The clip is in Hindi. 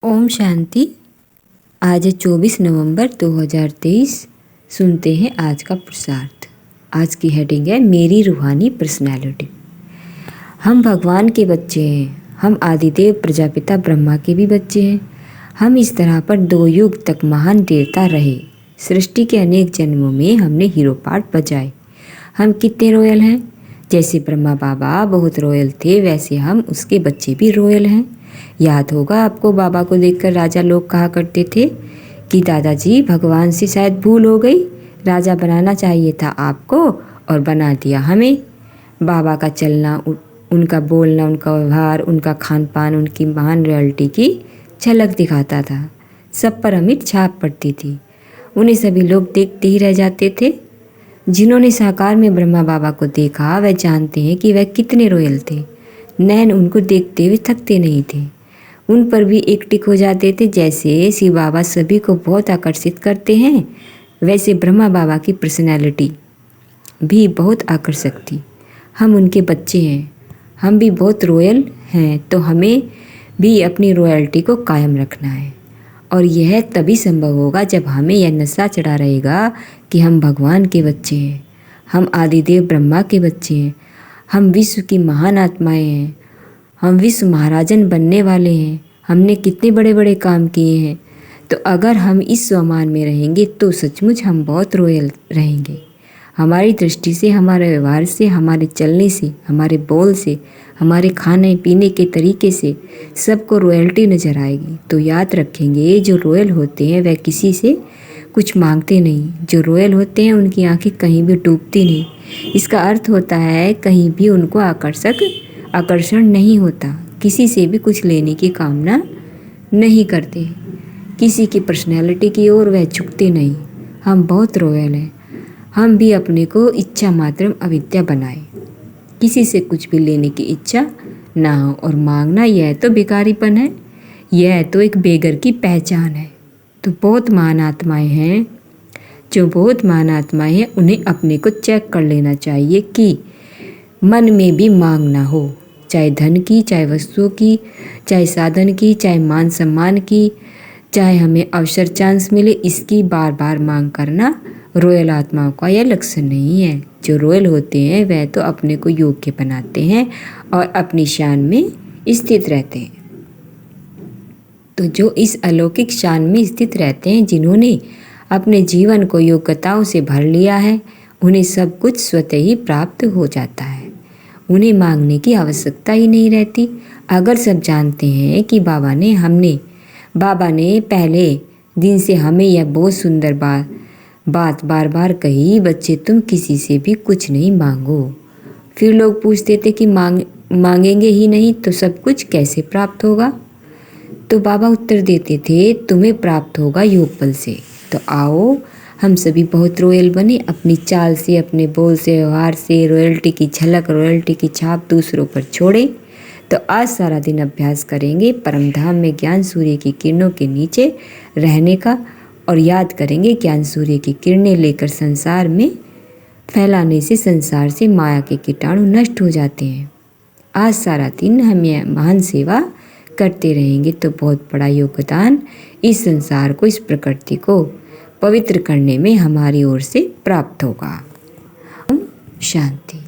ओम शांति। आज है 24 नवंबर 2023। सुनते हैं आज का पुरुषार्थ। आज की हेडिंग है मेरी रूहानी पर्सनैलिटी। हम भगवान के बच्चे हैं। हम आदिदेव प्रजापिता ब्रह्मा के भी बच्चे हैं। हम इस तरह पर 2 युग तक महान देवता रहे। सृष्टि के अनेक जन्मों में हमने हीरो पार्ट बजाए। हम कितने रॉयल हैं। जैसे ब्रह्मा बाबा बहुत रॉयल थे, वैसे हम उसके बच्चे भी रॉयल हैं। याद होगा आपको, बाबा को देखकर राजा लोग कहा करते थे कि दादाजी भगवान से शायद भूल हो गई, राजा बनाना चाहिए था आपको और बना दिया हमें। बाबा का चलना, उनका बोलना, उनका व्यवहार, उनका खान पान उनकी महान रॉयल्टी की झलक दिखाता था। सब पर अमिट छाप पड़ती थी। उन्हें सभी लोग देखते ही रह जाते थे। जिन्होंने साकार में ब्रह्मा बाबा को देखा वह जानते हैं कि वह कितने रॉयल थे। नैन उनको देखते हुए थकते नहीं थे, उन पर भी एक टिक हो जाते थे। जैसे शिव बाबा सभी को बहुत आकर्षित करते हैं, वैसे ब्रह्मा बाबा की पर्सनैलिटी भी बहुत आकर्षक थी। हम उनके बच्चे हैं, हम भी बहुत रॉयल हैं, तो हमें भी अपनी रॉयल्टी को कायम रखना है। और यह तभी संभव होगा जब हमें यह नशा चढ़ा रहेगा कि हम भगवान के बच्चे हैं, हम आदिदेव ब्रह्मा के बच्चे हैं, हम विश्व की महान आत्माएं हैं, हम विश्व महाराजन बनने वाले हैं, हमने कितने बड़े बड़े काम किए हैं। तो अगर हम इस स्वमान में रहेंगे तो सचमुच हम बहुत रॉयल रहेंगे। हमारी दृष्टि से, हमारे व्यवहार से, हमारे चलने से, हमारे बोल से, हमारे खाने पीने के तरीके से सबको रॉयल्टी नज़र आएगी। तो याद रखेंगे, जो रॉयल होते हैं वह किसी से कुछ मांगते नहीं। जो रॉयल होते हैं उनकी आंखें कहीं भी डूबती नहीं। इसका अर्थ होता है कहीं भी उनको आकर्षण नहीं होता, किसी से भी कुछ लेने की कामना नहीं करते, किसी की पर्सनैलिटी की ओर वह झुकते नहीं। हम बहुत रॉयल हैं। हम भी अपने को इच्छा मात्रम अविद्या बनाए, किसी से कुछ भी लेने की इच्छा ना हो। और मांगना यह तो बेकारीपन है, यह तो एक बेगर की पहचान है। तो बहुत महान आत्माएं हैं, जो बहुत महान आत्माएं हैं, उन्हें अपने को चेक कर लेना चाहिए कि मन में भी मांग ना हो, चाहे धन की, चाहे वस्तुओं की, चाहे साधन की, चाहे मान सम्मान की, चाहे हमें अवसर चांस मिले, इसकी बार बार मांग करना रॉयल आत्माओं का यह लक्षण नहीं है। जो रॉयल होते हैं वह तो अपने को योग्य बनाते हैं और अपनी शान में स्थित रहते हैं। तो जो इस अलौकिक शान में स्थित रहते हैं, जिन्होंने अपने जीवन को योग्यताओं से भर लिया है, उन्हें सब कुछ स्वतः ही प्राप्त हो जाता है। उन्हें मांगने की आवश्यकता ही नहीं रहती। अगर सब जानते हैं कि बाबा ने पहले दिन से हमें यह बहुत सुंदर बात बार बार कही, बच्चे तुम किसी से भी कुछ नहीं मांगो। फिर लोग पूछते थे कि मांगेंगे ही नहीं तो सब कुछ कैसे प्राप्त होगा। तो बाबा उत्तर देते थे, तुम्हें प्राप्त होगा योग बल से। तो आओ हम सभी बहुत रॉयल बने, अपनी चाल से, अपने बोल से, व्यवहार से रॉयल्टी की झलक, रॉयल्टी की छाप दूसरों पर छोड़ें। तो आज सारा दिन अभ्यास करेंगे परम धाम में ज्ञान सूर्य की किरणों के नीचे रहने का, और याद करेंगे ज्ञान सूर्य की किरणें लेकर संसार में फैलाने से संसार से माया के कीटाणु नष्ट हो जाते हैं। आज सारा दिन हम यह महान सेवा करते रहेंगे तो बहुत बड़ा योगदान इस संसार को, इस प्रकृति को पवित्र करने में हमारी ओर से प्राप्त होगा। ओम शांति।